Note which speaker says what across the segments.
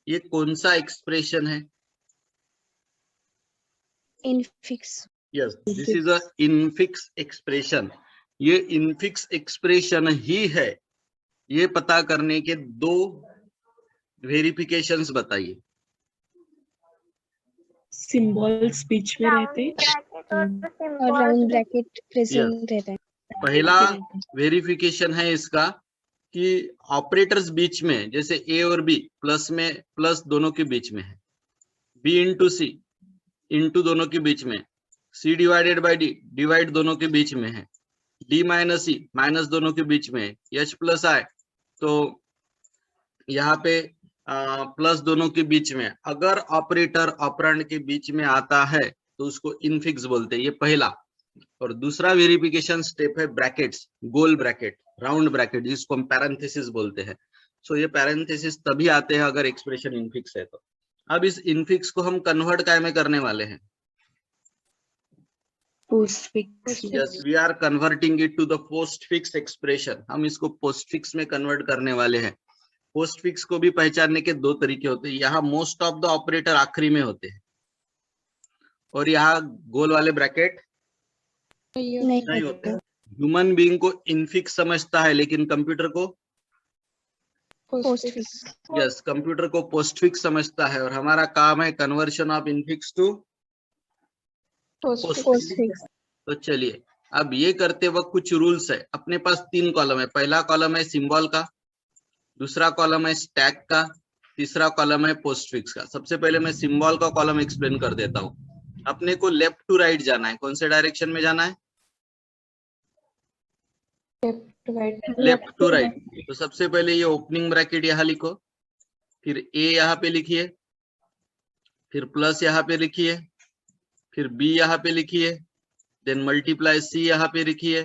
Speaker 1: ये कौन सा एक्सप्रेशन है?
Speaker 2: Infix.
Speaker 1: Yes, this is a infix expression. ये इनफिक्स एक्सप्रेशन ही है। ये पता करने के दो वेरिफिकेशंस बताइए।
Speaker 3: सिंबल्स बीच में रहते
Speaker 2: और राउंड ब्रैकेट प्रेजेंट रहता है।
Speaker 1: पहला वेरिफिकेशन है इसका कि ऑपरेटर्स बीच में, जैसे ए और बी प्लस में प्लस दोनों के बीच में है, बी इंटू सी इंटू दोनों के बीच में, C divided by D divide दोनों के बीच में है, डी माइनस सी माइनस दोनों के बीच में है, एच प्लस आई तो यहाँ पे प्लस दोनों के बीच में। अगर ऑपरेटर ऑपरेंड के बीच में आता है तो उसको इनफिक्स बोलते हैं। ये पहला। और दूसरा वेरिफिकेशन स्टेप है ब्रैकेट्स, गोल ब्रैकेट, राउंड ब्रैकेट, जिसको हम पैरेंथेसिस बोलते हैं। सो ये पैरेंथेसिस तभी आते हैं अगर एक्सप्रेशन इनफिक्स है तो। अब इस इनफिक्स को हम कन्वर्ट काय में करने वाले हैं?
Speaker 3: Postfix.
Speaker 1: Yes, we are converting it to the postfix expression. हम इसको पोस्टफिक्स में कन्वर्ट करने वाले हैं। पोस्टफिक्स को भी पहचानने के दो तरीके होते हैं। यहाँ मोस्ट ऑफ द ऑपरेटर आखिरी में होते हैं और यहाँ गोल वाले ब्रैकेट नहीं होते। ह्यूमन बीइंग को इनफिक्स समझता है लेकिन कंप्यूटर को
Speaker 2: पोस्टफिक्स।
Speaker 1: यस, कंप्यूटर को पोस्टफिक्स समझता है। और हमारा काम है conversion of infix to postfix. तो चलिए, अब ये करते वक्त कुछ रूल्स है। अपने पास 3 कॉलम है। पहला कॉलम है सिंबल का, दूसरा कॉलम है स्टैक का, तीसरा कॉलम है पोस्टफिक्स का। सबसे पहले मैं सिंबल का कॉलम एक्सप्लेन कर देता हूँ। अपने को लेफ्ट टू राइट जाना है। कौन से डायरेक्शन में जाना है? Left to right. तो सबसे पहले ये ओपनिंग ब्रैकेट यहाँ लिखो, फिर ए यहाँ पे लिखिए, फिर प्लस यहाँ पे लिखिए, फिर बी यहाँ पे लिखिए, देन मल्टीप्लाई सी यहाँ पे लिखिए,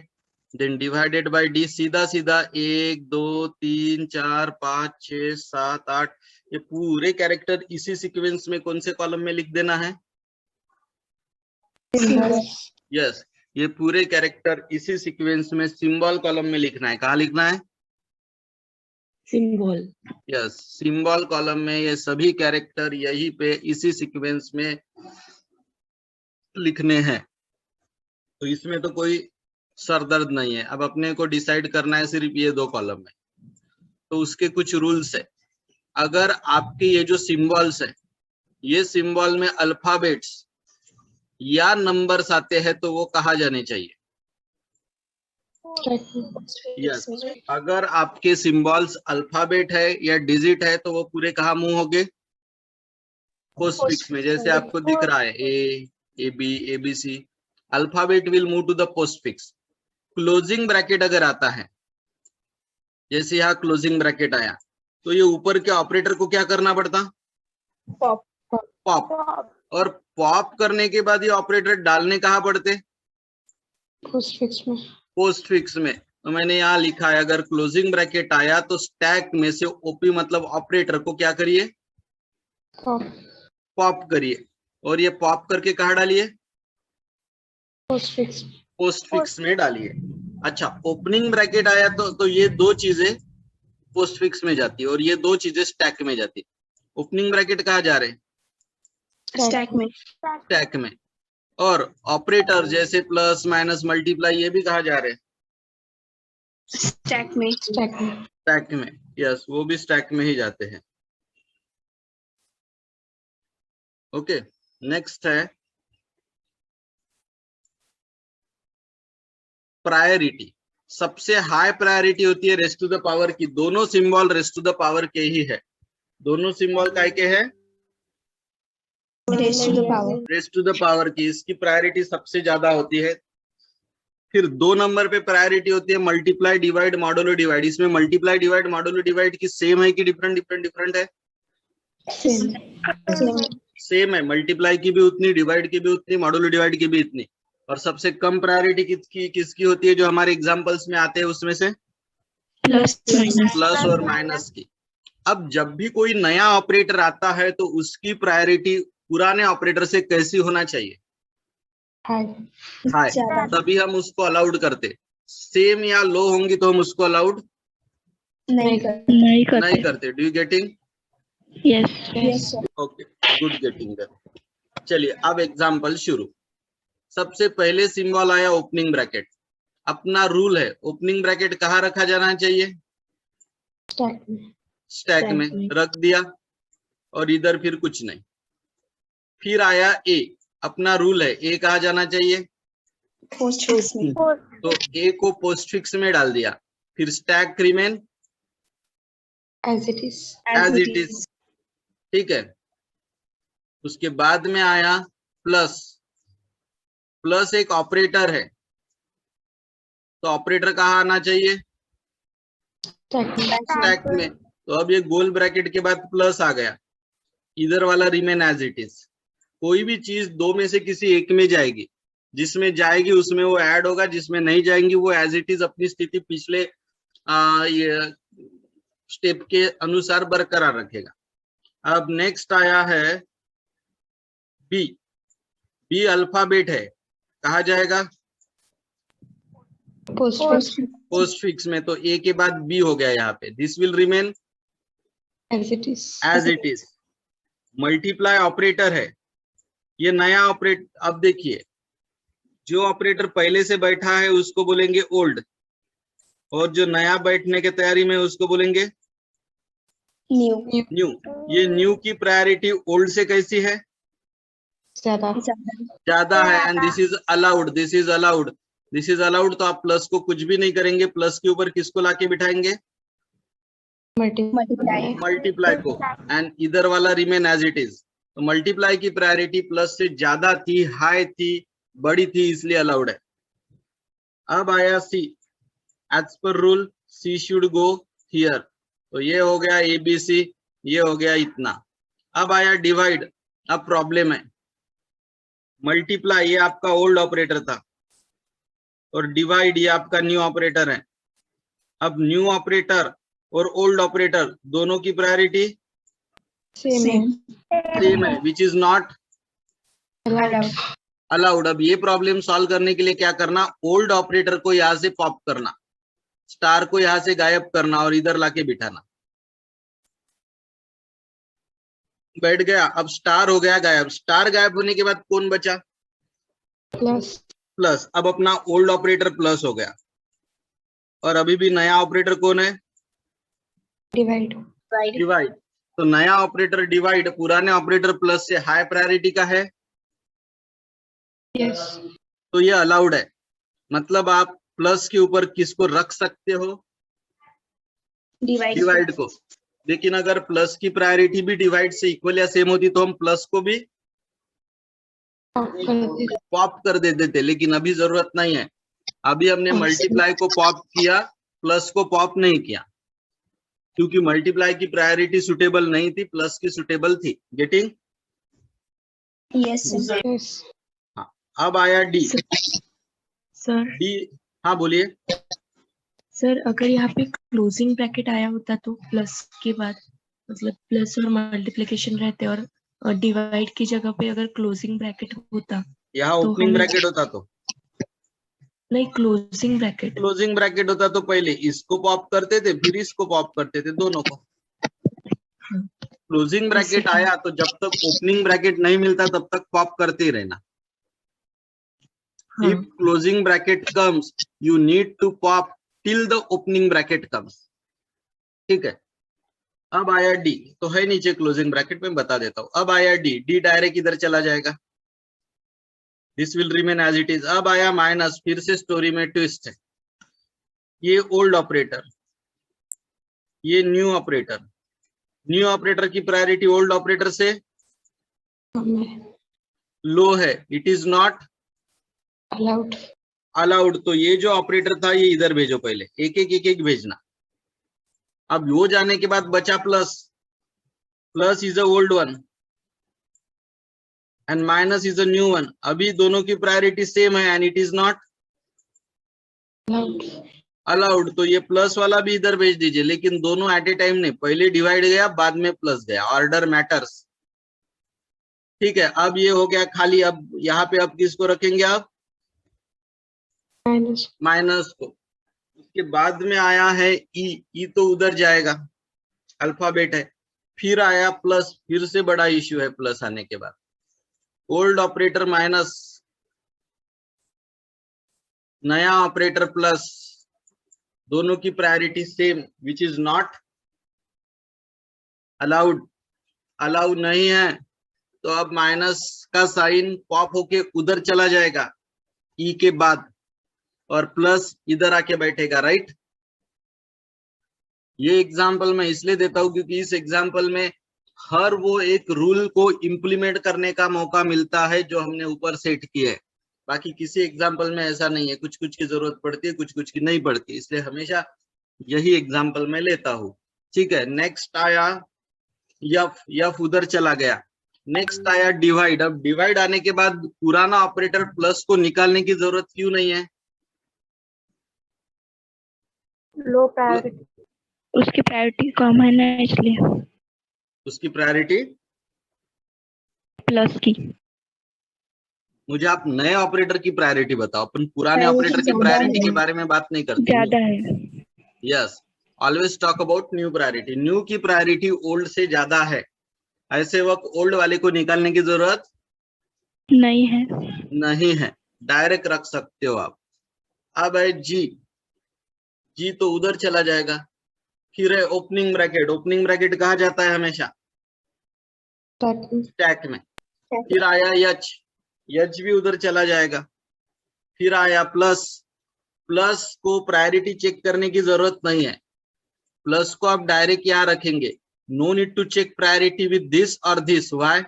Speaker 1: देन डिवाइडेड बाय डी। सीधा सीधा 1 2 3 4 5 6 7 8 ये पूरे कैरेक्टर इसी सीक्वेंस में कौन से कॉलम में लिख देना है? यस, ये पूरे कैरेक्टर इसी सीक्वेंस में सिंबल कॉलम में लिखना है। कहाँ लिखना है?
Speaker 3: सिंबल।
Speaker 1: यस, सिंबल कॉलम में ये सभी कैरेक्टर यही पे इसी सीक्वेंस में लिखने हैं। तो इसमें तो कोई सरदर्द नहीं है। अब अपने को डिसाइड करना है सिर्फ ये 2 कॉलम में। तो उसके कुछ रूल्स है। अगर आपके ये जो सिंबल्स है, ये सिंबल में अल्फाबेट्स या नंबर्स आते हैं तो वो कहाँ जाने चाहिए? यस, अगर आपके सिंबल्स अल्फाबेट है या डिजिट है तो वो पूरे कहाँ मूव होंगे? पोस्टफिक्स में। जैसे आपको दिख रहा है A B A B C, alphabet will move to the postfix. Closing bracket अगर आता है, जैसे यहाँ क्लोजिंग ब्रैकेट आया, तो ये ऊपर के ऑपरेटर को क्या करना पड़ता? पॉप। और पॉप करने के बाद ये ऑपरेटर डालने कहाँ पड़ते?
Speaker 2: पोस्टफिक्स में।
Speaker 1: पोस्टफिक्स में। तो मैंने यहाँ लिखा है, अगर क्लोजिंग ब्रैकेट आया तो स्टैक में से ओपी मतलब ऑपरेटर को क्या करिए? पॉप करिए। और ये पॉप करके कहाँ डालिए? पोस्टफिक्स में डालिए। अच्छा, ओपनिंग ब्रैकेट आया तो ये 2 चीजें पोस्टफिक्स में जाती है और ये 2 चीजें स्टैक में जाती है। ओपनिंग ब्रैकेट कहाँ जा रहे हैं? स्टैक में। और ऑपरेटर जैसे प्लस माइनस मल्टीप्लाई ये भी कहाँ जा रहे हैं? स्टैक में। यस, वो भी स्टैक में ही जाते हैं। ओके, नेक्स्ट है प्रायोरिटी। सबसे हाई प्रायोरिटी होती है रेस्ट टू द पावर की। दोनों symbol raised to the power के ही है। दोनों सिंबल काय के है? रेस्ट टू द पावर की। इसकी प्रायोरिटी सबसे ज्यादा होती है। फिर 2 नंबर पे प्रायोरिटी होती है मल्टीप्लाई डिवाइड मॉडुलो डिवाइड। इसमें मल्टीप्लाई डिवाइड मॉडुलो डिवाइड की सेम है कि डिफरेंट है? सेम है। मल्टीप्लाई की भी उतनी, डिवाइड की भी उतनी, मॉडुलो डिवाइड की भी इतनी। और सबसे कम प्रायोरिटी किसकी होती है जो हमारे एग्जांपल्स में आते हैं उसमें से? प्लस और माइनस की। अब जब भी कोई नया ऑपरेटर आता है तो उसकी प्रायोरिटी पुराने ऑपरेटर से कैसी होना चाहिए? हाई। तभी हम उसको अलाउड करते। सेम या लो होंगी तो हम उसको अलाउड नहीं करते। Do you getting?
Speaker 3: Yes.
Speaker 2: Yes, sir.
Speaker 1: Okay, good getting that. चलिए अब एग्जांपल शुरू। सबसे पहले सिंबल आया ओपनिंग ब्रैकेट। अपना रूल है ओपनिंग ब्रैकेट कहाँ रखा जाना चाहिए?
Speaker 2: Stack में.
Speaker 1: स्टैक में
Speaker 3: में।
Speaker 1: रख दिया और इधर फिर कुछ नहीं। फिर आया ए। अपना रूल है ए कहाँ जाना चाहिए?
Speaker 2: Postfix में.
Speaker 1: तो ए को पोस्टफिक्स में डाल दिया। फिर stack remain
Speaker 2: As it is.
Speaker 1: As it is. ठीक है। उसके बाद में आया प्लस। प्लस एक ऑपरेटर है, तो ऑपरेटर कहाँ आना चाहिए?
Speaker 2: Stack में.
Speaker 1: स्टैक में। तो अब ये गोल ब्रैकेट के बाद प्लस आ गया, इधर वाला रिमेन एज इट इज। कोई भी चीज दो में से किसी एक में जाएगी, जिसमें जाएगी उसमें वो ऐड होगा, जिसमें नहीं जाएंगी वो एज इट इज अपनी स्थिति पिछले ये स्टेप के अनुसार बरकरार रखेगा। अब नेक्स्ट आया है बी। बी अल्फाबेट है, कहा जाएगा?
Speaker 2: Postfix.
Speaker 1: पोस्टफिक्स में। तो ए के बाद बी हो गया यहाँ पे। This will remain
Speaker 2: As it is.
Speaker 1: As it is. Multiply operator है, ये नया ऑपरेट। अब देखिए जो ऑपरेटर पहले से बैठा है उसको बोलेंगे ओल्ड, और जो नया बैठने की तैयारी में उसको बोलेंगे
Speaker 2: New.
Speaker 1: न्यू। ये न्यू की प्रायोरिटी ओल्ड से कैसी है?
Speaker 2: ज़्यादा.
Speaker 1: ज्यादा है। And this is allowed, this is allowed, this is allowed. तो आप प्लस को कुछ भी नहीं करेंगे, प्लस के ऊपर किसको लाके बिठाएंगे?
Speaker 2: Multiply.
Speaker 1: मल्टीप्लाई को। एंड इधर वाला रिमेन एज इट इज। तो मल्टीप्लाई की प्रायोरिटी प्लस से ज्यादा थी, हाई थी, बड़ी थी, इसलिए अलाउड है। अब आया C. As per rule C should go here. तो ये हो गया ABC, ये हो गया इतना। अब आया डिवाइड। अब प्रॉब्लम है। मल्टीप्लाई ये आपका ओल्ड ऑपरेटर था, और डिवाइड ये आपका न्यू ऑपरेटर है। अब न्यू ऑपरेटर और ओल्ड ऑपरेटर दोनों की प्रायोरिटी
Speaker 2: Same.
Speaker 1: सेम है, which is not
Speaker 2: Allowed.
Speaker 1: Allowed. अब ये प्रॉब्लम सॉल्व करने के लिए क्या करना? ओल्ड ऑपरेटर को यहाँ से पॉप करना, स्टार को यहाँ से गायब करना और इधर लाके बिठाना। बैठ गया। अब स्टार हो गया गायब। स्टार गायब होने के बाद कौन बचा?
Speaker 2: Plus.
Speaker 1: प्लस। अब अपना ओल्ड ऑपरेटर प्लस हो गया, और अभी भी नया ऑपरेटर कौन है?
Speaker 2: Divide.
Speaker 1: डिवाइड। तो नया ऑपरेटर डिवाइड पुराने ऑपरेटर प्लस से हाई प्रायोरिटी का है,
Speaker 2: Yes.
Speaker 1: तो ये अलाउड है। मतलब आप प्लस के ऊपर किसको रख सकते हो?
Speaker 2: Divide.
Speaker 1: डिवाइड को। लेकिन अगर प्लस की प्रायोरिटी भी डिवाइड से इक्वल या सेम होती तो हम प्लस को भी पॉप कर देते थे, लेकिन अभी जरूरत नहीं है। अभी हमने मल्टीप्लाई को पॉप किया, प्लस को पॉप नहीं किया, क्योंकि मल्टीप्लाई की प्रायोरिटी सुटेबल नहीं थी, प्लस की सुटेबल थी। गेटिंग?
Speaker 2: Yes. Yes.
Speaker 1: हाँ। अब आया डी।
Speaker 3: सर
Speaker 1: डी, हाँ बोलिए।
Speaker 3: सर अगर यहाँ पे क्लोजिंग ब्रैकेट आया होता तो प्लस के बाद, मतलब प्लस और मल्टीप्लिकेशन रहते और डिवाइड की जगह पे अगर क्लोजिंग ब्रैकेट होता,
Speaker 1: यहाँ
Speaker 3: तो
Speaker 1: ओपनिंग
Speaker 3: हमें-
Speaker 1: ब्रैकेट होता तो
Speaker 3: नहीं क्लोजिंग ब्रैकेट।
Speaker 1: क्लोजिंग ब्रैकेट होता तो पहले इसको पॉप करते थे, फिर इसको पॉप करते थे, दोनों को। क्लोजिंग ब्रैकेट आया तो जब तक ओपनिंग ब्रैकेट नहीं मिलता तब तक पॉप करते ही रहना।
Speaker 3: हाँ,
Speaker 1: If closing bracket comes, you need to pop till the opening bracket comes. ठीक है। अब आया डी, तो है नीचे क्लोजिंग ब्रैकेट में, बता देता हूं। अब आया डी। डी डायरेक्ट इधर चला जाएगा, this will remain as it is. अब आया माइनस, फिर से स्टोरी में ट्विस्ट है। ये ओल्ड ऑपरेटर, ये न्यू ऑपरेटर। न्यू ऑपरेटर की प्रायोरिटी ओल्ड ऑपरेटर से लो है, it is not
Speaker 2: Allowed.
Speaker 1: Allowed. तो ये जो ऑपरेटर था ये इधर भेजो, पहले एक एक भेजना। अब वो जाने के बाद बचा plus. Plus is a old one and minus is a new one. अभी दोनों की प्रायोरिटी सेम है and it is not
Speaker 2: Allowed.
Speaker 1: Allowed. तो ये प्लस वाला भी इधर भेज दीजिए, लेकिन दोनों एट ए टाइम नहीं, पहले डिवाइड गया बाद में प्लस गया। Order matters. ठीक है। अब ये हो गया खाली। अब यहाँ पे अब किसको रखेंगे आप?
Speaker 2: Minus.
Speaker 1: माइनस को। उसके बाद में आया है ई। ई तो उधर जाएगा, अल्फाबेट है। फिर आया प्लस, फिर से बड़ा इश्यू है प्लस आने के बाद, ओल्ड ऑपरेटर माइनस नया ऑपरेटर प्लस, दोनों की priority same, which is not allowed, allow नहीं है। तो अब माइनस का साइन पॉप होके उधर चला जाएगा ई के बाद, और प्लस इधर आके बैठेगा, राइट। ये एग्जाम्पल मैं इसलिए देता हूं क्योंकि इस एग्जाम्पल में हर वो एक रूल को इम्प्लीमेंट करने का मौका मिलता है जो हमने ऊपर सेट किए है। बाकी किसी एग्जाम्पल में ऐसा नहीं है, कुछ कुछ की जरूरत पड़ती है, कुछ कुछ की नहीं पड़ती, इसलिए हमेशा यही एग्जाम्पल मैं लेता हूं। ठीक है, नेक्स्ट आया यफ, यफ उधर चला गया। नेक्स्ट आया डिवाइड। अब डिवाइड आने के बाद पुराना ऑपरेटर प्लस को निकालने की जरूरत क्यों नहीं है?
Speaker 2: लो प्रायोरिटी,
Speaker 3: उसकी प्रायोरिटी कम है ना, इसलिए
Speaker 1: उसकी प्रायोरिटी
Speaker 3: प्लस की।
Speaker 1: मुझे आप नए ऑपरेटर की प्रायोरिटी बताओ, अपन पुराने
Speaker 2: Priority
Speaker 1: ऑपरेटर की
Speaker 2: ज्यादा
Speaker 1: प्रायोरिटी
Speaker 2: है।
Speaker 1: के बारे में बात नहीं करते।
Speaker 3: ज्यादा है।
Speaker 1: Yes, always talk about new priority. New की प्रायोरिटी ओल्ड से ज्यादा है, ऐसे वक्त ओल्ड वाले को निकालने की जरूरत
Speaker 3: नहीं है।
Speaker 1: नहीं है, डायरेक्ट रख सकते हो आप। अब है जी, जी तो उधर चला जाएगा। फिर है ओपनिंग ब्रैकेट। ओपनिंग ब्रैकेट कहा जाता है हमेशा स्टैक में। फिर आया यच, यच भी उधर चला जाएगा। फिर आया प्लस, प्लस को प्रायोरिटी चेक करने की जरूरत नहीं है, प्लस को आप डायरेक्ट यहाँ रखेंगे। No need to check priority with this और this. Why?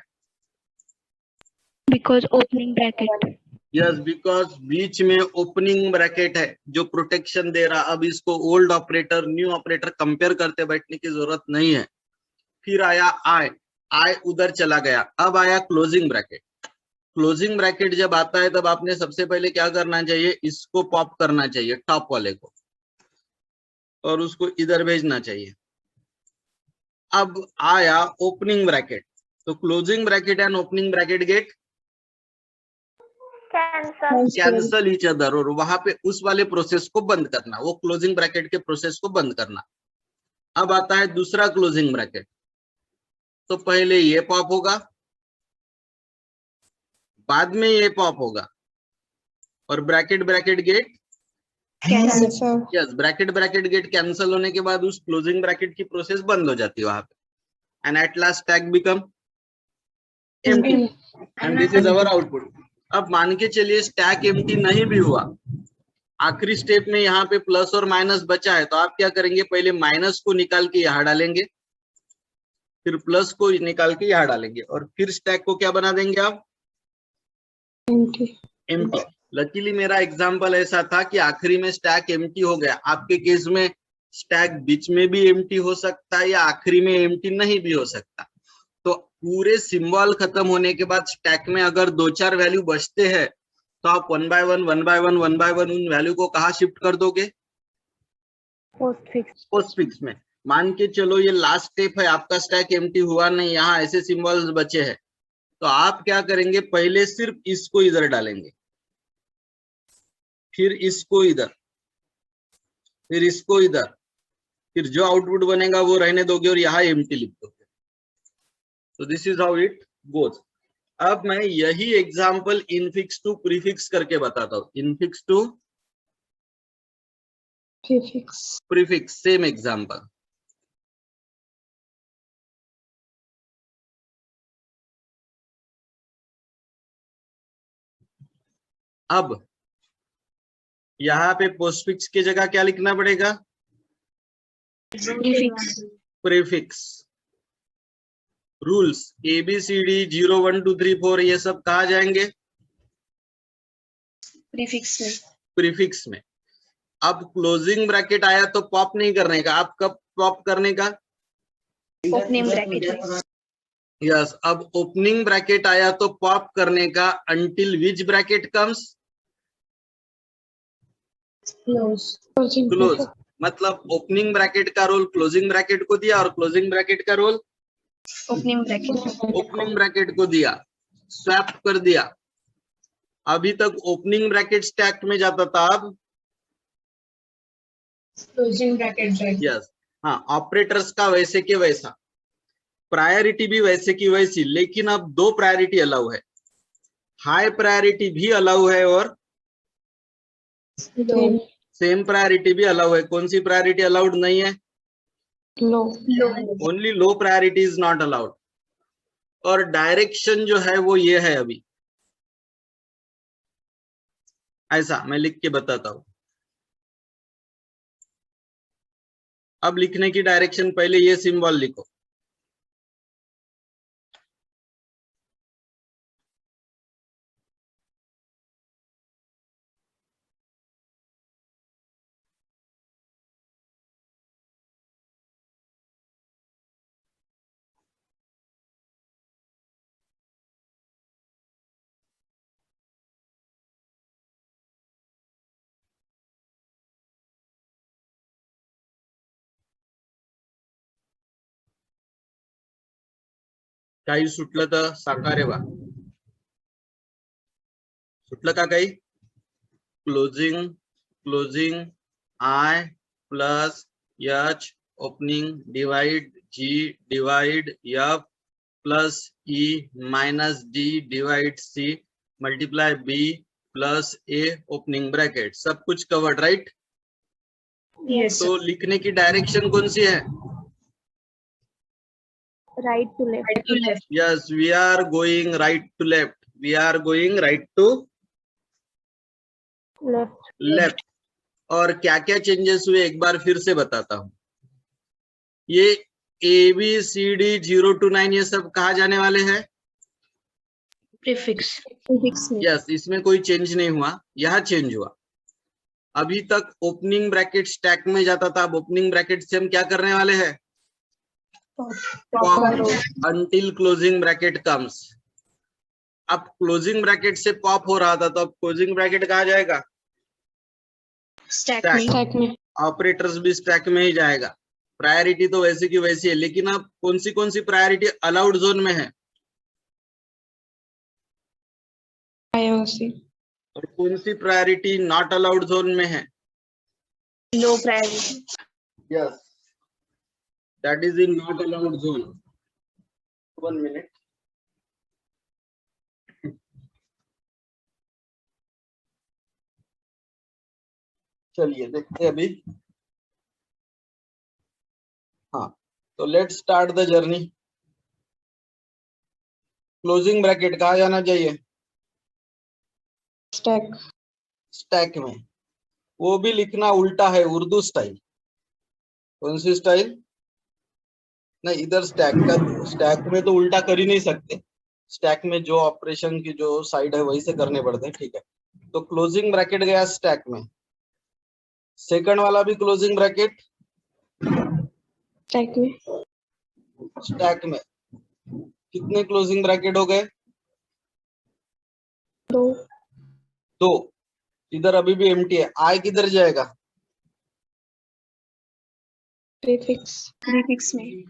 Speaker 3: Because opening bracket.
Speaker 1: Yes, because बीच में ओपनिंग ब्रैकेट है जो प्रोटेक्शन दे रहा। अब इसको old operator new operator compare करते बैठने की जरूरत नहीं है। फिर आया आई, आई उधर चला गया। अब आया क्लोजिंग ब्रैकेट। क्लोजिंग ब्रैकेट जब आता है तब आपने सबसे पहले क्या करना चाहिए, इसको पॉप करना चाहिए टॉप वाले को, और उसको इधर भेजना चाहिए। अब आया ओपनिंग ब्रैकेट, तो closing bracket and opening bracket get cancel each other, और वहां पे उस वाले प्रोसेस को बंद करना, वो क्लोजिंग ब्रैकेट के प्रोसेस को बंद करना। अब आता है दूसरा क्लोजिंग ब्रैकेट, तो पहले ये पॉप होगा, बाद में ये पॉप होगा, और bracket bracket get
Speaker 2: cancel.
Speaker 1: Yes, bracket bracket get cancel होने के बाद उस क्लोजिंग ब्रैकेट की प्रोसेस बंद हो जाती है वहां पे। And at last stack become empty and this is our output. अब मान के चलिए स्टैक एम्प्टी नहीं भी हुआ, आखिरी स्टेप में यहाँ पे प्लस और माइनस बचा है, तो आप क्या करेंगे, पहले माइनस को निकाल के यहाँ डालेंगे, फिर प्लस को निकाल के यहाँ डालेंगे, और फिर स्टैक को क्या बना देंगे आप, एम्प्टी। लकीली मेरा एग्जांपल ऐसा था कि आखिरी में स्टैक एम्प्टी हो गया। आपके केस में स्टैक बीच में भी एम्प्टी हो सकता है या आखिरी में एम्प्टी नहीं भी हो सकता। तो पूरे सिंबल खत्म होने के बाद स्टैक में अगर 2-4 वैल्यू बचते हैं तो आप वन बाय वन उन वैल्यू को कहाँ शिफ्ट कर दोगे, पोस्टफिक्स में। मान के चलो ये लास्ट स्टेप है, आपका स्टैक एम्प्टी हुआ नहीं, यहाँ ऐसे सिंबल्स बचे हैं, तो आप क्या करेंगे, पहले सिर्फ इसको इधर डालेंगे, फिर इसको इधर, फिर इसको इधर, फिर जो आउटपुट बनेगा वो रहने दोगे और यहाँ एम्प्टी लिख दोगे। तो this is how it goes. अब मैं यही एग्जांपल इनफिक्स टू प्रीफिक्स करके बताता हूँ। Infix to prefix, same example. अब यहाँ पे पोस्टफिक्स की जगह क्या लिखना पड़ेगा, प्रीफिक्स। रूल्स ABCD 0 1 2 3 4 ये सब कहा जाएंगे,
Speaker 2: प्रीफिक्स में।
Speaker 1: प्रीफिक्स में। अब क्लोजिंग ब्रैकेट आया तो पॉप नहीं करने का, आप कब पॉप करने का,
Speaker 2: ओपनिंग ब्रैकेट।
Speaker 1: यस, अब ओपनिंग ब्रैकेट आया तो पॉप करने का until which bracket comes, close. मतलब ओपनिंग ब्रैकेट का रोल क्लोजिंग ब्रैकेट को दिया और क्लोजिंग ब्रैकेट का role
Speaker 2: opening bracket.
Speaker 1: Opening bracket को दिया, स्वैप कर दिया। अभी तक ओपनिंग ब्रैकेट स्टैक में जाता था, अब
Speaker 2: क्लोजिंग ब्रैकेट।
Speaker 1: यस, हाँ, ऑपरेटर्स का वैसे के वैसा। प्रायोरिटी भी वैसे की वैसी, लेकिन अब दो प्रायोरिटी अलाउ है, हाई प्रायोरिटी भी अलाउ है और सेम प्रायोरिटी भी अलाउ है। कौन सी प्रायोरिटी अलाउड नहीं है?
Speaker 3: Low
Speaker 1: only low priority is not allowed. और डायरेक्शन जो है वो ये है, अभी ऐसा मैं लिख के बताता हूं। अब लिखने की डायरेक्शन, पहले ये सिंबल लिखो, काही सुटलं तर साकारे वा, सुटलं का काही? Closing closing I plus H opening divide G divide F plus E minus D divide C multiply B plus A opening bracket, सब कुछ कवर्ड, राइट?
Speaker 3: यस
Speaker 1: तो लिखने की डायरेक्शन कौन सी है?
Speaker 2: Right to left.
Speaker 3: Left
Speaker 1: yes, we are going right to left, we are going right to
Speaker 2: Left.
Speaker 1: Left. और क्या क्या चेंजेस हुए एक बार फिर से बताता हूं। ये ABCD 0 to 9 ये सब कहा जाने वाले हैं।
Speaker 3: प्रीफिक्स
Speaker 2: Prefix में.
Speaker 1: यस, इसमें कोई चेंज नहीं हुआ, यहाँ चेंज हुआ। अभी तक ओपनिंग ब्रैकेट स्टैक में जाता था, अब ओपनिंग ब्रैकेट से हम क्या करने वाले हैं? Pop until closing bracket comes. अब क्लोजिंग ब्रैकेट से पॉप हो रहा था, तो अब क्लोजिंग ब्रैकेट कहा जाएगा
Speaker 3: स्टैक में
Speaker 1: ऑपरेटर्स भी स्टैक में ही जाएगा। प्रायोरिटी तो वैसी की वैसी है, लेकिन अब कौन सी प्रायोरिटी अलाउड जोन में है और कौन सी प्रायोरिटी नॉट अलाउड जोन में है?
Speaker 2: Low priority.
Speaker 1: Yes, that is in not allowed zone. 1 minute. चलिए देखते हैं अभी। हाँ, तो let's start the journey. Closing bracket कहा जाना चाहिए स्टैक में। वो भी लिखना उल्टा है, उर्दू स्टाइल। कौन सी स्टाइल? नहीं, इधर स्टैक में तो उल्टा कर ही नहीं सकते। स्टैक में जो ऑपरेशन की जो साइड है वही से करने पड़ते हैं, ठीक है। तो क्लोजिंग ब्रैकेट गया स्टैक में, सेकंड वाला भी क्लोजिंग ब्रैकेट स्टैक में। कितने क्लोजिंग ब्रैकेट हो गए? दो। इधर अभी भी एम्प्टी है। आई किधर जाएगा?
Speaker 2: Prefix में.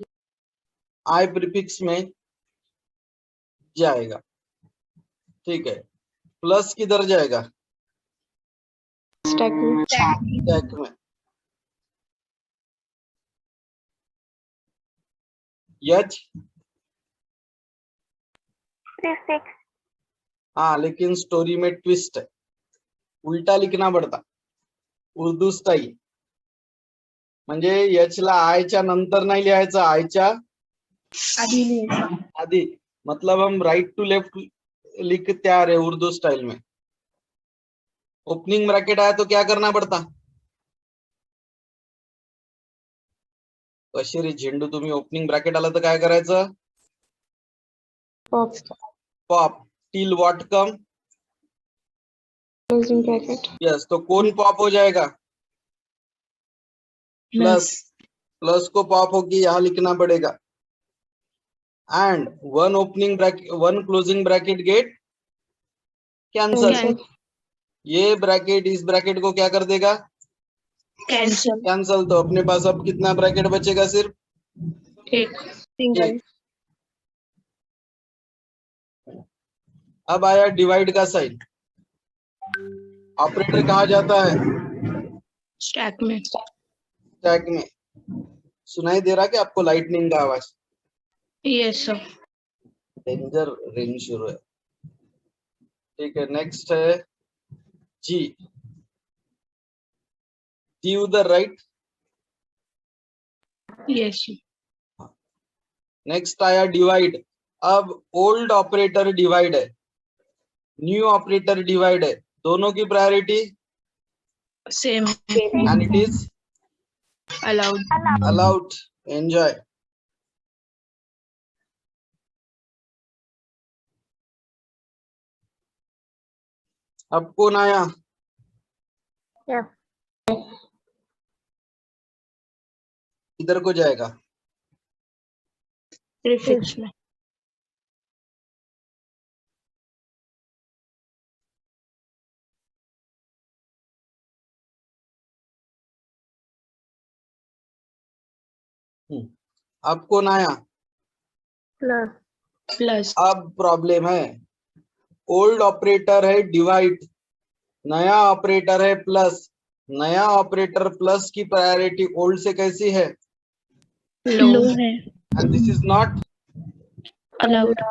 Speaker 1: आई प्रीफिक्स में जाएगा, ठीक है। प्लस किधर जाएगा? स्टैक में। H
Speaker 2: Prefix.
Speaker 1: हाँ, लेकिन स्टोरी में ट्विस्ट है, उल्टा लिखना पड़ता, उर्दू स्टाईल। म्हणजे एच ला आयच्या नंतर नाही लिहायचं, आयच्या आधी। मतलब हम राइट टू लेफ्ट लिखते आ रहे उर्दू स्टाइल में। ओपनिंग ब्रैकेट आया तो क्या करना पड़ता? कशी रे झेंडू, तुम्ही ओपनिंग ब्रॅकेट आला तर काय करायचं? Pop till what come
Speaker 2: Closing bracket.
Speaker 1: Yes, तो कौन पॉप हो जाएगा? प्लस। प्लस को पॉप होगी यहाँ लिखना पड़ेगा। And one opening bracket one closing bracket get cancel. ये ब्रैकेट इस ब्रैकेट को क्या कर देगा? कैंसल। तो अपने पास अब कितना ब्रैकेट बचेगा? सिर्फ
Speaker 3: एक
Speaker 2: Single.
Speaker 1: अब आया डिवाइड का साइन। ऑपरेटर कहा जाता है
Speaker 3: स्टैक में
Speaker 1: स्टैक में। सुनाई दे रहा कि आपको लाइटनिंग का आवाज?
Speaker 3: Yes, sir.
Speaker 1: डेंजर रिंग शुरू है। ठीक है, नेक्स्ट है जी, जी उधर राइट।
Speaker 3: Yes, sir.
Speaker 1: नेक्स्ट आया डिवाइड। अब ओल्ड ऑपरेटर डिवाइड है, न्यू ऑपरेटर डिवाइड है, दोनों की priority
Speaker 3: Same.
Speaker 1: And it is
Speaker 3: Allowed.
Speaker 1: Allowed. Enjoy. अब कौन आया? इधर को जाएगा।
Speaker 3: Prefix में.
Speaker 1: अब कौन आया?
Speaker 3: Plus.
Speaker 1: अब प्रॉब्लम है, ओल्ड ऑपरेटर है डिवाइड, नया ऑपरेटर है प्लस। नया ऑपरेटर प्लस की प्रायोरिटी ओल्ड से कैसी है?
Speaker 3: Low.
Speaker 2: है।
Speaker 1: And this is not
Speaker 3: Allowed.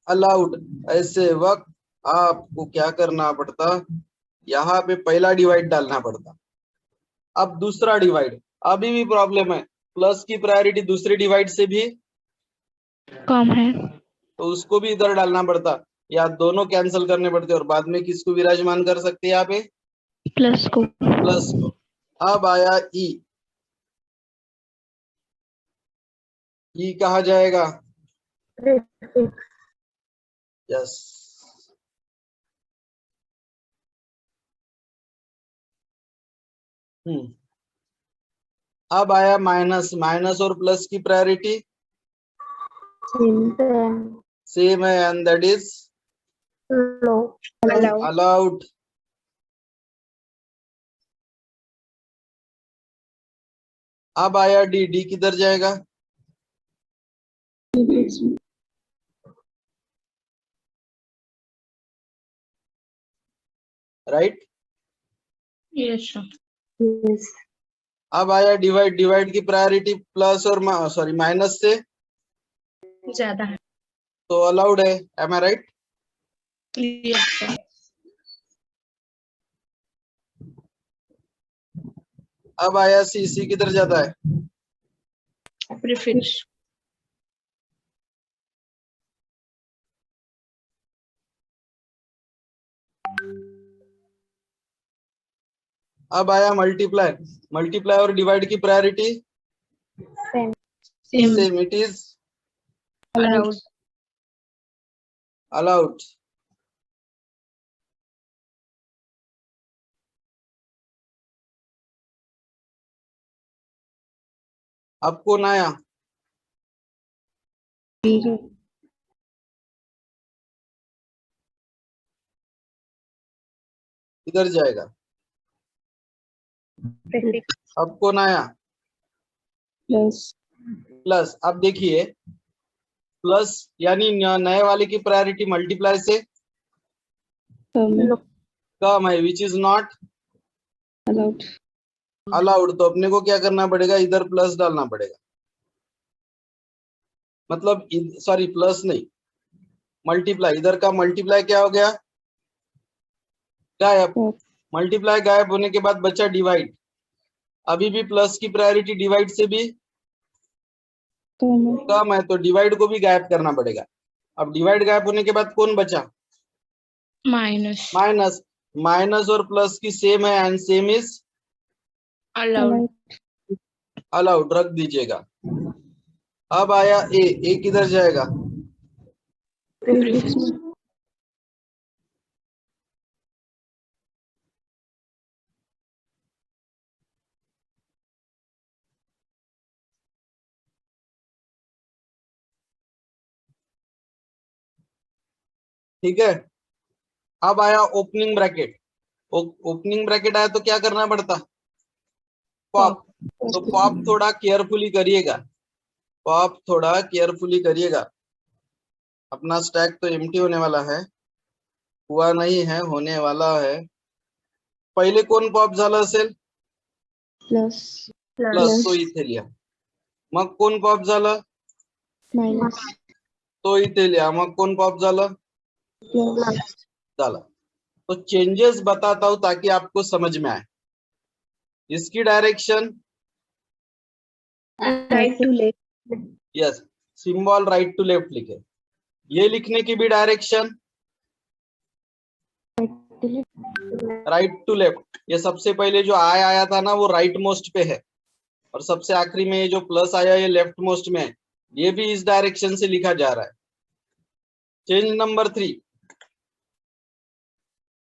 Speaker 1: Allowed. ऐसे वक्त आपको क्या करना पड़ता, यहाँ पे पहला डिवाइड डालना पड़ता। अब दूसरा डिवाइड, अभी भी प्रॉब्लम है, प्लस की प्रायोरिटी दूसरे डिवाइड से भी
Speaker 2: कम है।
Speaker 1: तो उसको भी इधर डालना पड़ता, या दोनों कैंसिल करने पड़ते और बाद में किसको विराजमान कर सकते हैं यहाँ पे?
Speaker 2: प्लस को।
Speaker 1: प्लस को। अब आया ई, ई कहा जाएगा? यस। अब आया माइनस, माइनस और प्लस की प्रायोरिटी सेम है एंड दैट इज अलाउड। अब आया डी, डी किधर जाएगा? राइट।
Speaker 3: Yes, sir.
Speaker 1: अब आया डिवाइड, डिवाइड की प्रायोरिटी प्लस और सॉरी माइनस से
Speaker 3: ज्यादा है.
Speaker 1: तो अलाउड है, एम आई राइट?
Speaker 3: Yes, sir.
Speaker 1: अब आया सी, सी किधर जाता है?
Speaker 3: Prefix.
Speaker 1: अब आया मल्टीप्लाई, मल्टीप्लाई और डिवाइड की priority
Speaker 3: Same.
Speaker 1: Same, it is
Speaker 3: Allowed.
Speaker 1: Allowed. अब कौन आया? इधर जाएगा। अब कौन आया?
Speaker 2: प्लस।
Speaker 1: प्लस। अब देखिए, प्लस यानी नए वाले की प्रायोरिटी मल्टीप्लाई से कम है, which is not
Speaker 2: allowed.
Speaker 1: Allowed. तो अपने को क्या करना पड़ेगा, इधर प्लस डालना पड़ेगा। मतलब सॉरी प्लस नहीं, मल्टीप्लाई। इधर का मल्टीप्लाई क्या हो गया? गायब। मल्टीप्लाई गायब होने के बाद बचा डिवाइड। अभी भी प्लस की प्रायोरिटी डिवाइड से भी कम है, तो डिवाइड को भी गायब करना पड़ेगा। अब डिवाइड गायब होने के बाद कौन बचा?
Speaker 3: Minus.
Speaker 1: माइनस। माइनस और प्लस की सेम है and same is
Speaker 3: Allowed.
Speaker 1: Allowed, रख दीजिएगा। अब आया ए, ए किधर जाएगा?
Speaker 3: Prefix.
Speaker 1: ठीक है। अब आया ओपनिंग ब्रैकेट। ओपनिंग ब्रैकेट आया तो क्या करना पड़ता? पॉप। तो पॉप थोड़ा केयरफुली करिएगा, पॉप थोड़ा केयरफुली करिएगा। अपना स्टैक तो एम्प्टी होने वाला है, हुआ नहीं है, होने वाला है। पहले कोण पॉप झालं असेल?
Speaker 2: प्लस।
Speaker 1: प्लस, तो इथे लिहा। मग कोण पॉप झालं?
Speaker 2: माइनस.
Speaker 1: तो इथे लिहा, मग कोण पॉप झालं? झालं. तो चेंजेस बताता हूं ताकि आपको समझ में आए. इसकी direction
Speaker 2: right to left.
Speaker 1: Yes, symbol right to left लिखे. ये लिखने की भी डायरेक्शन राइट टू लेफ्ट. ये सबसे पहले जो आई आया था ना वो राइट मोस्ट पे है, और सबसे आखिरी में ये जो प्लस आया ये लेफ्ट मोस्ट में है. ये भी इस डायरेक्शन से लिखा जा रहा है. चेंज नंबर 3,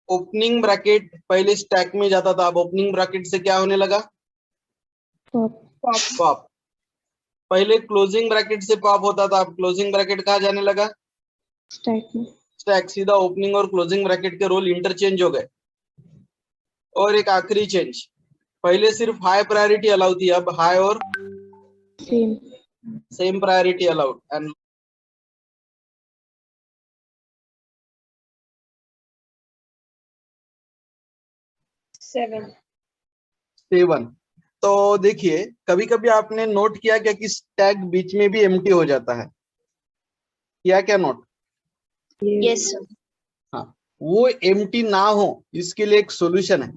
Speaker 1: ओपनिंग ब्रैकेट पहले स्टैक में जाता था, अब ओपनिंग ब्रैकेट से क्या होने लगा? पॉप. पहले क्लोजिंग ब्रैकेट से पॉप होता था, अब क्लोजिंग ब्रैकेट कहाँ जाने लगा? स्टैक. सीधा ओपनिंग और क्लोजिंग ब्रैकेट के रोल इंटरचेंज हो गए. और एक आखिरी चेंज, पहले सिर्फ हाई प्रायोरिटी अलाउ थी, अब हाई और same priority allowed. And seven. तो देखिए, कभी कभी आपने नोट किया क्या कि स्टैक बीच में भी एम्प्टी हो जाता है? किया क्या नोट?
Speaker 2: Yes sir.
Speaker 1: हाँ, वो एम्प्टी ना हो इसके लिए एक सॉल्यूशन है.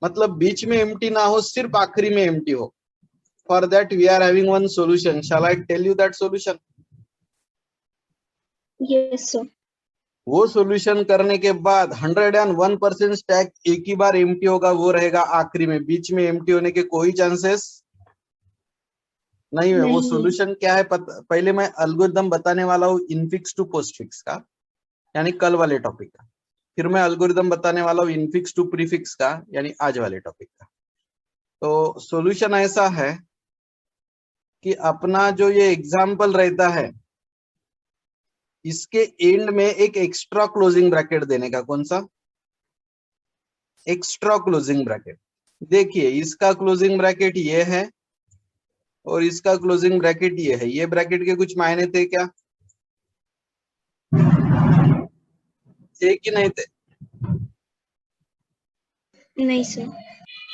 Speaker 1: मतलब बीच में एम्प्टी ना हो, सिर्फ आखिरी में एम्प्टी हो. For that we are having one solution. Shall I tell you that solution?
Speaker 2: Yes sir.
Speaker 1: वो सॉल्यूशन करने के बाद 101% स्टैक एक ही बार एम्प्टी होगा, वो रहेगा आखिरी में. बीच में एम्प्टी होने के कोई चांसेस नहीं है. वो सॉल्यूशन क्या है पहले मैं एल्गोरिथम बताने वाला हूँ इनफिक्स टू पोस्टफिक्स का, यानी कल वाले टॉपिक का. फिर मैं एल्गोरिथम बताने वाला हूँ इनफिक्स टू प्रीफिक्स का, यानी आज वाले टॉपिक का. तो सॉल्यूशन ऐसा है कि अपना जो ये एग्जाम्पल रहता है, इसके एंड में एक एक्स्ट्रा क्लोजिंग ब्रैकेट देने का. कौन सा? Extra closing bracket. देखिए, इसका क्लोजिंग ब्रैकेट ये है और इसका क्लोजिंग ब्रैकेट ये है. ये ब्रैकेट के कुछ मायने थे क्या? थे कि नहीं थे?
Speaker 2: नहीं सर.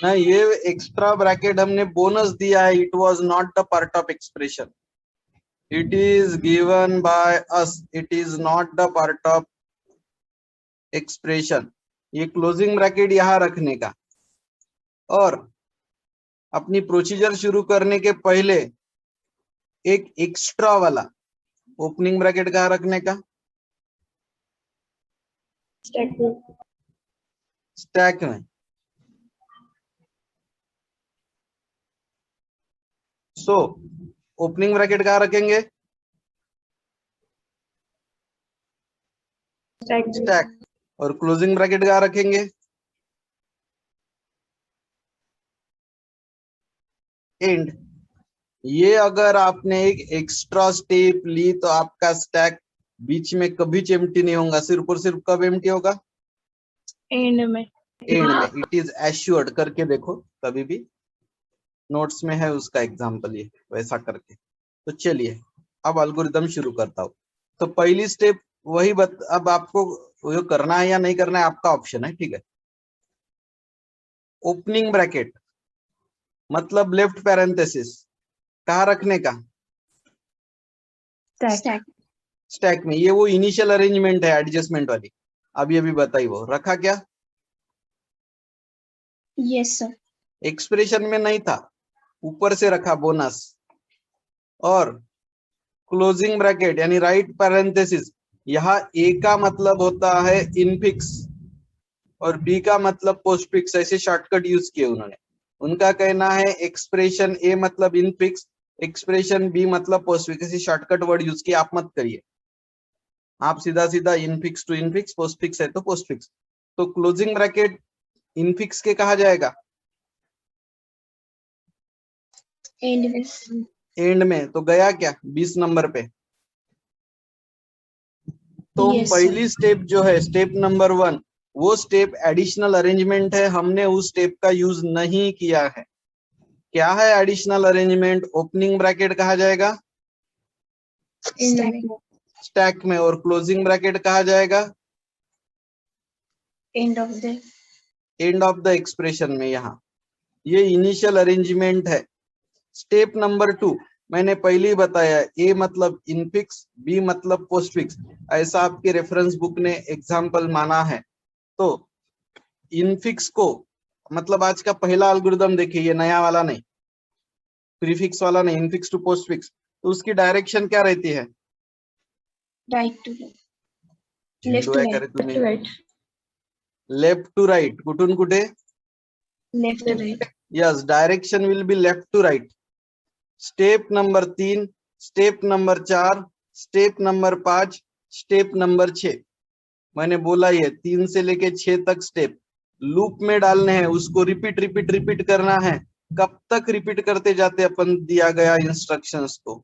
Speaker 1: ना, ये एक्स्ट्रा ब्रैकेट हमने बोनस दिया है. It was not the part of expression. It is given by us. It is not the part of expression. ये क्लोजिंग ब्रैकेट यहां रखने का, और अपनी प्रोसीजर शुरू करने के पहले एक एक्स्ट्रा वाला ओपनिंग ब्रैकेट कहां रखने का? स्टैक में. सो ओपनिंग ब्रैकेट कहां रखेंगे? स्टैक. और क्लोजिंग ब्रैकेट कहां रखेंगे? एंड. ये अगर आपने एक एक्स्ट्रा स्टेप ली तो आपका स्टैक बीच में कभी एम्प्टी नहीं होगा. सिर्फ और सिर्फ कब एम्प्टी होगा?
Speaker 2: एंड में.
Speaker 1: एंड में. It is assured. करके देखो कभी भी, नोट्स में है उसका एग्जांपल, ये वैसा करके. तो चलिए अब एल्गोरिथम शुरू करता हूं. तो पहली स्टेप वही अब आपको वो करना है या नहीं करना है आपका ऑप्शन है, ठीक है. ओपनिंग ब्रैकेट मतलब लेफ्ट पैरेंथेसिस कहाँ रखने का? स्टैक में. ये वो इनिशियल अरेंजमेंट है एडजस्टमेंट वाली. अब ये भी बताई, वो रखा क्या?
Speaker 2: Yes sir.
Speaker 1: एक्सप्रेशन में नहीं था, ऊपर से रखा बोनस. और क्लोजिंग ब्रैकेट यानी राइट पैरेंथेसिस, यहाँ ए का मतलब होता है इनफिक्स और बी का मतलब पोस्टफिक्स. ऐसे शॉर्टकट यूज किए उन्होंने. उनका कहना है एक्सप्रेशन ए मतलब इनफिक्स, एक्सप्रेशन बी मतलब पोस्टफिक्स. ऐसे शॉर्टकट वर्ड यूज किए, आप मत करिए. आप सीधा सीधा इनफिक्स टू इनफिक्स, पोस्टफिक्स है तो पोस्टफिक्स. तो क्लोजिंग ब्रैकेट इनफिक्स के कहा जाएगा?
Speaker 2: एंड में.
Speaker 1: एंड में. तो गया क्या 20 नंबर पे? तो
Speaker 2: Yes,
Speaker 1: पहली स्टेप जो है स्टेप नंबर 1, वो स्टेप एडिशनल अरेंजमेंट है. हमने उस स्टेप का यूज नहीं किया है. क्या है एडिशनल अरेंजमेंट? ओपनिंग ब्रैकेट कहा जाएगा स्टैक में, और क्लोजिंग ब्रैकेट कहा जाएगा
Speaker 2: एंड ऑफ द
Speaker 1: एक्सप्रेशन में. यहाँ ये इनिशियल अरेंजमेंट है. स्टेप नंबर 2, मैंने पहले ही बताया, ए मतलब इनफिक्स, बी मतलब पोस्टफिक्स, ऐसा आपके रेफरेंस बुक ने एग्जाम्पल माना है। तो इनफिक्स को मतलब आज का पहला एल्गोरिथम देखिए, ये नया वाला नहीं, प्रीफिक्स वाला नहीं, इनफिक्स टू पोस्टफिक्स, तो उसकी डायरेक्शन क्या रहती है?
Speaker 2: राइट टू
Speaker 1: झेंडू आहे का रे
Speaker 3: लेफ्ट
Speaker 1: तुम्ही?
Speaker 3: To right,
Speaker 1: left to right, कुठून कुठे?
Speaker 2: Left to right.
Speaker 1: Yes, direction will be left to right. Step number 3, step number 4, step number 5, step number 6. मैंने बोला ये 3 से लेके 6 तक स्टेप लूप में डालने हैं, उसको रिपीट रिपीट रिपीट करना है. कब तक रिपीट करते जाते अपन दिया गया इंस्ट्रक्शंस को?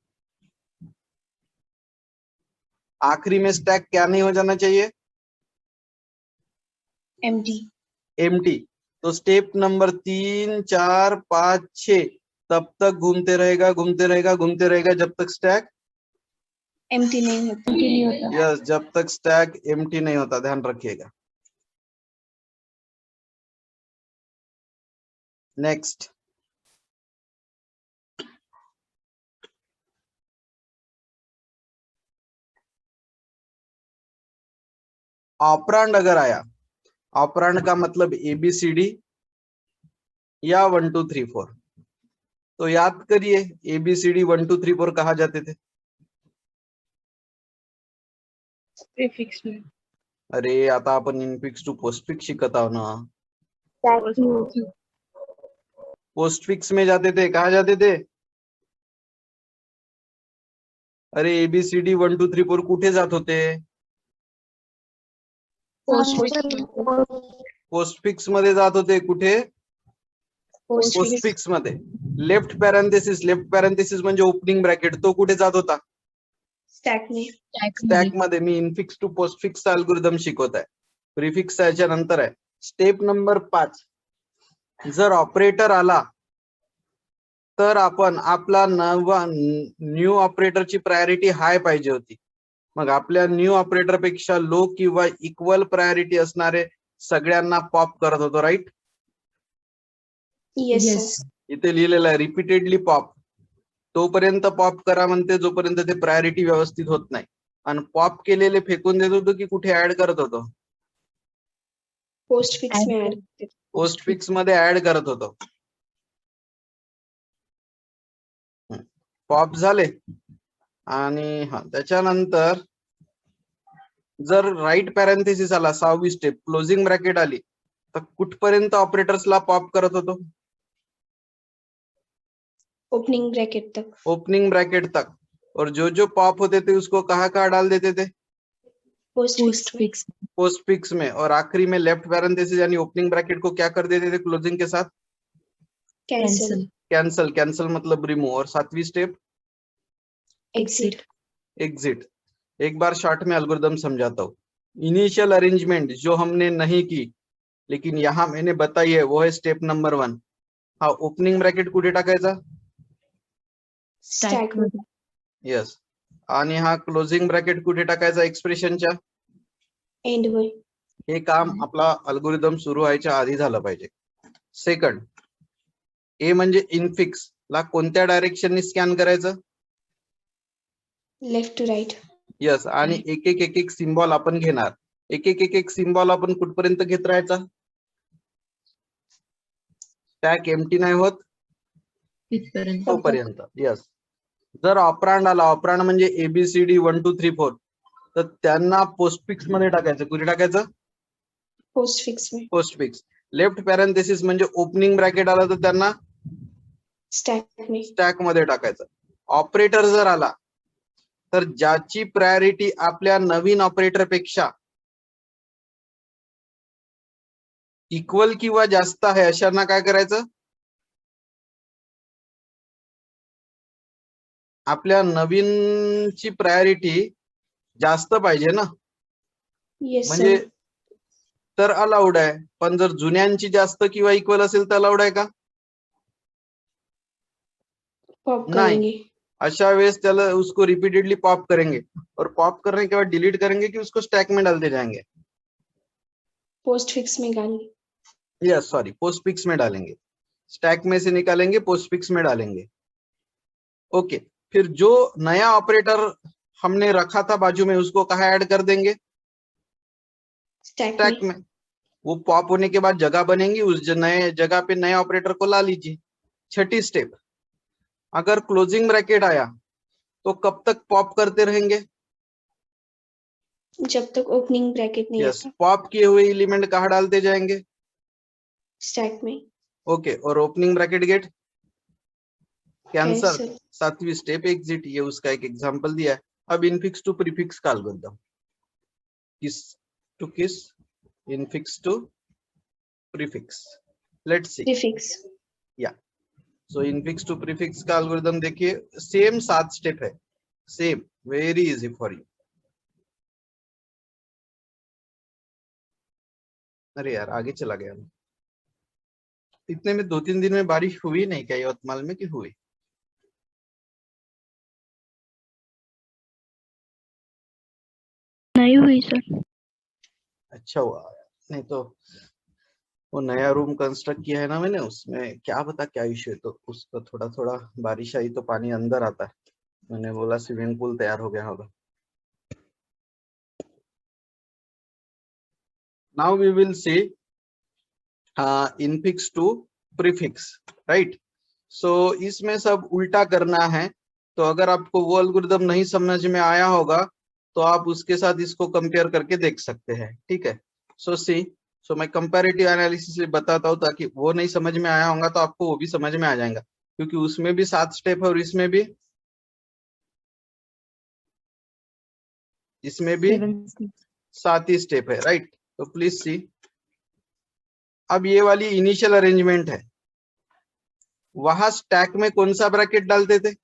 Speaker 1: आखिरी में स्टैक क्या नहीं हो जाना चाहिए?
Speaker 2: एम्प्टी.
Speaker 1: एम्प्टी. तो स्टेप नंबर 3, 4, 5, 6 तब तक घूमते रहेगा घूमते रहेगा घूमते रहेगा जब तक स्टैक
Speaker 2: एम्प्टी नहीं होता.
Speaker 1: यस, जब तक स्टैक एम्प्टी नहीं होता, ध्यान रखिएगा. नेक्स्ट, ऑपरेंड अगर आया, ऑपरेंड का मतलब ABCD या 1 2 3 4, तो याद करिए ABCD 1 2 3 4 कहा जाते थे?
Speaker 2: प्रीफिक्स में.
Speaker 1: अरे आता आपण इनफिक्स टू पोस्टफिक्स शिकत आहो ना. पोस्टफिक्स में जाते थे, कहा जाते थे? अरे ABCD 1 2 3 4 कुठे जात होते? पोस्टफिक्स मध्ये जात होते. कुठे? पोस्टफिक्स मध्ये. लेफ्ट पॅरेंथेसिस म्हणजे ओपनिंग ब्रॅकेट, तो कुठे जात होता?
Speaker 2: स्टॅक में.
Speaker 1: स्टॅक मध्ये. मी इनफिक्स टू पोस्टफिक्स अल्गोरिदम शिकवत आहे, प्रीफिक्स याच्या नंतर आहे. स्टेप नंबर 5, जर ऑपरेटर आला तर आपण आपला नवा न्यू ऑपरेटरची प्रायोरिटी हाय पाहिजे होती. मग आपल्या न्यू ऑपरेटर पेक्षा लो किंवा इक्वल प्रायोरिटी असणारे सगळ्यांना पॉप करत होतो, राईट?
Speaker 2: येस.
Speaker 1: इथे लिहिलेलं आहे रिपीटेडली पॉप. तोपर्यंत पॉप करा म्हणते जोपर्यंत ते प्रायोरिटी व्यवस्थित होत नाही. आणि पॉप केलेले फेकून देत होतो की कुठे ऍड करत होतो?
Speaker 2: पोस्टफिक्स में ऐड.
Speaker 1: पोस्टफिक्स मध्ये ऍड करत होतो. पॉप झाले आणि त्याच्यानंतर जर राईट पॅरेंथेसिस आला, 6वी स्टेप क्लोजिंग ब्रॅकेट आली, तर कुठपर्यंत ऑपरेटर्सला पॉप करत होतो?
Speaker 2: ओपनिंग ब्रैकेट तक.
Speaker 1: ओपनिंग ब्रैकेट तक. और जो पॉप होते थे उसको कहाँ डाल देते थे?
Speaker 2: पोस्टफिक्स.
Speaker 1: पोस्टफिक्स में. और आखिरी में लेफ्ट पैरेंथेसिस यानी ओपनिंग ब्रैकेट को क्या कर देते थे क्लोजिंग के साथ?
Speaker 2: कैंसिल.
Speaker 1: कैंसल. कैंसल मतलब रिमूव. और 7वीं स्टेप
Speaker 2: एग्जिट.
Speaker 1: एग्जिट. एक बार शॉर्ट में एल्गोरिथम समझाता हूँ. इनिशियल अरेंजमेंट जो हमने नहीं की लेकिन यहाँ मैंने बताई है वो है स्टेप नंबर 1. हा ओपनिंग ब्रॅकेट कुठे टाकायचा?
Speaker 2: स्टॅक में.
Speaker 1: यस. आणि हा क्लोजिंग ब्रॅकेट कुठे टाकायचा एक्सप्रेशनच्या?
Speaker 2: एंड में.
Speaker 1: हे काम आपला अल्गोरिदम सुरू व्हायच्या आधी झालं पाहिजे. सेकंड, ए म्हणजे इनफिक्स ला कोणत्या डायरेक्शननी स्कॅन करायचं?
Speaker 2: Left to right.
Speaker 1: यस. आणि एक एक सिम्बॉल आपण घेणार. एक सिम्बॉल आपण कुठपर्यंत घेत राहायचा? स्टॅक एम्प्टी नाही होत तोपर्यंत. यस. जर ऑपरांड आला, ऑपरांड म्हणजे ABCD 1 2 3 4, तर त्यांना पोस्टफिक्स मध्ये टाकायचं. कुठे टाकायचं?
Speaker 2: पोस्टफिक्स में.
Speaker 1: पोस्टफिक्स. लेफ्ट पॅरेंथेसिस म्हणजे ओपनिंग ब्रॅकेट आला तर त्यांना
Speaker 2: स्टॅक में.
Speaker 1: स्टॅक मध्ये टाकायचं. ऑपरेटर जर आला तर ज्याची प्रायोरिटी आपल्या नवीन ऑपरेटर पेक्षा इक्वल किंवा जास्त आहे अशांना काय करायचं? आपल्या नवीनची प्रायोरिटी जास्त पाहिजे ना,
Speaker 2: येस
Speaker 1: म्हणजे
Speaker 2: सर.
Speaker 1: तर अलाउड आहे. पण जर जुन्यांची जास्त किंवा इक्वल असेल तर अलाउड आहे का?
Speaker 2: पॉप
Speaker 1: नहीं.
Speaker 2: करेंगे.
Speaker 1: अच्छा वेळेस त्याला उसको रिपीटेडली पॉप करेंगे और पॉप करने के बाद डिलीट करेंगे कि उसको स्टैक में डालते जाएंगे?
Speaker 2: पोस्टफिक्स में डालेंगे.
Speaker 1: यस, सॉरी, पोस्टफिक्स में डालेंगे. स्टैक में से निकालेंगे, पोस्टफिक्स में डालेंगे. ओके, फिर जो नया ऑपरेटर हमने रखा था बाजू में उसको कहाँ ऐड कर देंगे?
Speaker 2: स्टैक
Speaker 1: स्टैक में। वो पॉप होने के बाद जगह बनेगी, उस नए जगह पे नए ऑपरेटर को ला लीजिए। छठी स्टेप, अगर क्लोजिंग ब्रैकेट आया तो कब तक पॉप करते रहेंगे?
Speaker 2: जब तक ओपनिंग ब्रैकेट नहीं
Speaker 1: यस,
Speaker 2: आता
Speaker 1: पॉप किए हुए एलिमेंट कहाँ डालते जाएंगे?
Speaker 2: स्टैक में।
Speaker 1: ओके, और opening bracket get cancer.
Speaker 2: Cancel.
Speaker 1: 7वीं स्टेप एग्जिट, ये उसका एक एग्जांपल दिया है। अब इनफिक्स टू प्रीफिक्स का एल्गोरिथम, किस टू किस, infix to prefix, let's see.
Speaker 2: Prefix.
Speaker 1: या सो इनफिक्स टू प्रीफिक्स का एल्गोरिथम देखिए, सेम 7 स्टेप है, same, very easy for you. अरे यार आगे चला गया। इतने में 2-3 दिन में बारिश हुई नहीं क्या यवतमाल में, कि हुई?
Speaker 3: नहीं हुई सर।
Speaker 1: अच्छा हुआ, नहीं तो वो नया रूम कंस्ट्रक्ट किया है ना मैंने, उसमें क्या पता क्या इश्यू है, तो उसको थोड़ा थोड़ा बारिश आई तो पानी अंदर आता है, मैंने बोला स्विमिंग पूल तैयार हो गया होगा। Now we will see infix to prefix, right. So इसमें सब उल्टा करना है, तो अगर आपको वो एल्गोरिथम नहीं समझ में आया होगा तो आप उसके साथ इसको कंपेयर करके देख सकते हैं, ठीक है। सो मैं कंपैरेटिव एनालिसिस बताता हूँ, ताकि वो नहीं समझ में आया होगा तो आपको वो भी समझ में आ जाएगा, क्योंकि उसमें भी 7 स्टेप है और इसमें भी 7 ही स्टेप है, राइट। तो प्लीज सी, अब ये वाली इनिशियल अरेंजमेंट है, वहां स्टैक में कौन सा ब्रैकेट डालते थे?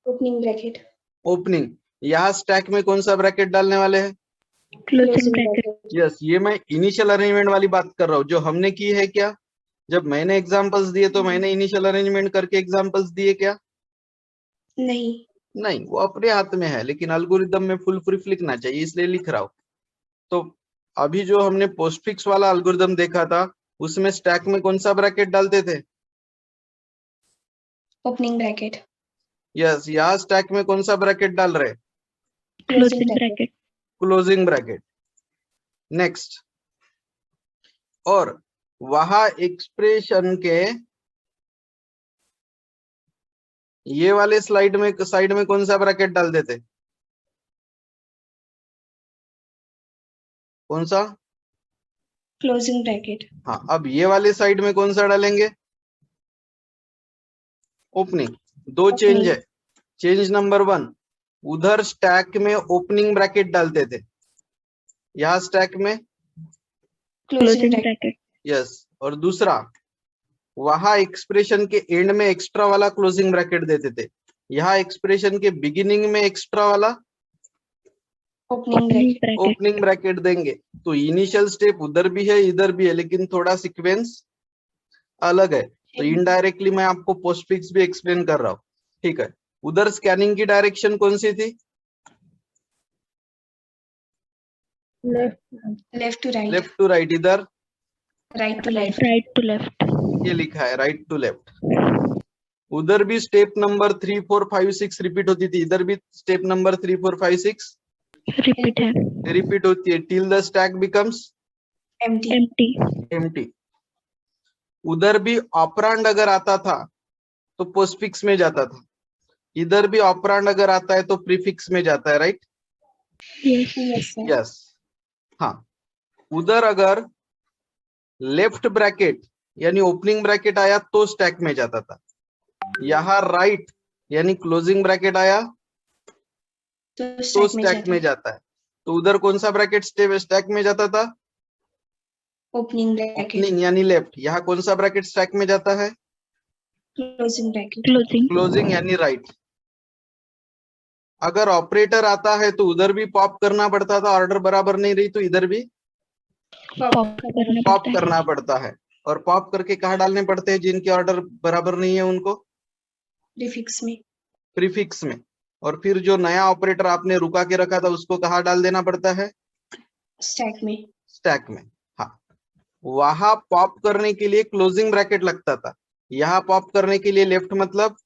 Speaker 2: Opening bracket.
Speaker 1: ओपनिंग। यहाँ स्टैक में कौन सा ब्रैकेट डालने वाले हैं?
Speaker 2: Closing bracket.
Speaker 1: यस, ये मैं इनिशियल अरेंजमेंट वाली बात कर रहा हूँ, जो हमने की है। क्या जब मैंने एग्जांपल्स दिए तो मैंने इनिशियल अरेंजमेंट करके एग्जांपल्स दिए क्या?
Speaker 2: नहीं।
Speaker 1: नहीं, वो अपने हाथ में है, लेकिन एल्गोरिदम में फुल प्रूफ लिखना चाहिए, इसलिए लिख रहा हूँ। तो अभी जो हमने पोस्टफिक्स वाला एल्गोरिदम देखा था, उसमें स्टैक में कौन सा ब्रैकेट डालते थे?
Speaker 2: Opening bracket.
Speaker 1: यस, यहाँ स्टैक में कौन सा ब्रैकेट डाल रहे?
Speaker 2: Closing bracket.
Speaker 1: Closing bracket. Next, और वहां एक्सप्रेशन के ये वाले साइड में कौन सा ब्रैकेट डाल देते? कौन सा?
Speaker 2: Closing bracket.
Speaker 1: हाँ, अब ये वाले साइड में कौन सा डालेंगे? ओपनिंग। दो चेंज है। चेंज नंबर 1, उधर स्टैक में ओपनिंग ब्रैकेट डालते थे, यहाँ स्टैक में
Speaker 2: क्लोजिंग ब्रैकेट।
Speaker 1: यस। और दूसरा, वहां एक्सप्रेशन के एंड में एक्स्ट्रा वाला क्लोजिंग ब्रैकेट देते थे, यहाँ एक्सप्रेशन के बिगिनिंग में एक्स्ट्रा वाला ओपनिंग ब्रैकेट देंगे। तो इनिशियल स्टेप उधर भी है इधर भी है, लेकिन थोड़ा सीक्वेंस अलग है। तो इनडायरेक्टली मैं आपको पोस्टफिक्स भी एक्सप्लेन कर रहा हूँ, ठीक है। उधर स्कैनिंग की डायरेक्शन कौन सी थी?
Speaker 2: Left to right.
Speaker 1: Left to right. इधर
Speaker 2: right to left.
Speaker 3: Right to left.
Speaker 1: ये लिखा है राइट टू लेफ्ट। उधर भी स्टेप नंबर 3, 4, 5, 6 रिपीट होती थी, इधर भी स्टेप नंबर 3, 4, 5, 6
Speaker 3: रिपीट है,
Speaker 1: रिपीट होती है, till the stack becomes empty. उधर भी ऑपरेंड अगर आता था तो पोस्टफिक्स में जाता था, इधर भी ऑपरेंड अगर आता है तो प्रीफिक्स में जाता है, राइट। यस। हाँ, उधर अगर लेफ्ट ब्रैकेट यानी ओपनिंग ब्रैकेट आया तो स्टैक में जाता था, यहाँ राइट यानी क्लोजिंग ब्रैकेट आया तो स्टैक में जाता है। तो उधर कौन सा ब्रैकेट स्टैक में जाता था?
Speaker 2: Opening bracket.
Speaker 1: ओपनिंग यानी लेफ्ट। यहाँ कौन सा ब्रैकेट स्टैक में जाता है?
Speaker 2: Closing bracket.
Speaker 1: क्लोजिंग यानी राइट। अगर ऑपरेटर आता है तो उधर भी पॉप करना पड़ता था, ऑर्डर बराबर नहीं रही तो इधर भी पॉप करना पड़ता है। और पॉप करके कहाँ डालने पड़ते हैं जिनके ऑर्डर बराबर नहीं है उनको? प्रीफिक्स में। और फिर जो नया ऑपरेटर आपने रुका के रखा था उसको कहाँ डाल देना पड़ता है? स्टैक में। हाँ, वहां पॉप करने के लिए क्लोजिंग ब्रैकेट लगता था, यहाँ पॉप करने के लिए लेफ्ट मतलब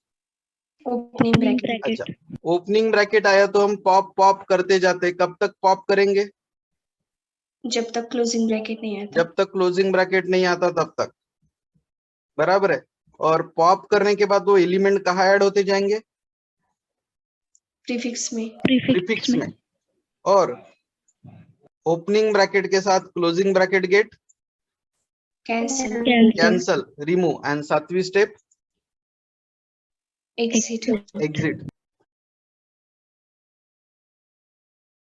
Speaker 2: ओपनिंग ब्रैकेट
Speaker 1: अच्छा, ओपनिंग ब्रैकेट आया तो हम पॉप पॉप करते जाते, कब तक पॉप करेंगे?
Speaker 2: जब तक क्लोजिंग ब्रैकेट नहीं आता।
Speaker 1: जब तक क्लोजिंग ब्रैकेट नहीं आता तब तक, बराबर है। और पॉप करने के बाद वो एलिमेंट कहाँ ऐड होते जाएंगे?
Speaker 2: प्रीफिक्स में।
Speaker 1: प्रीफिक्स में। और ओपनिंग ब्रैकेट के साथ closing bracket get
Speaker 2: cancel.
Speaker 1: Cancel, remove, and सातवीं स्टेप
Speaker 2: एग्जिट।
Speaker 1: एग्जिट।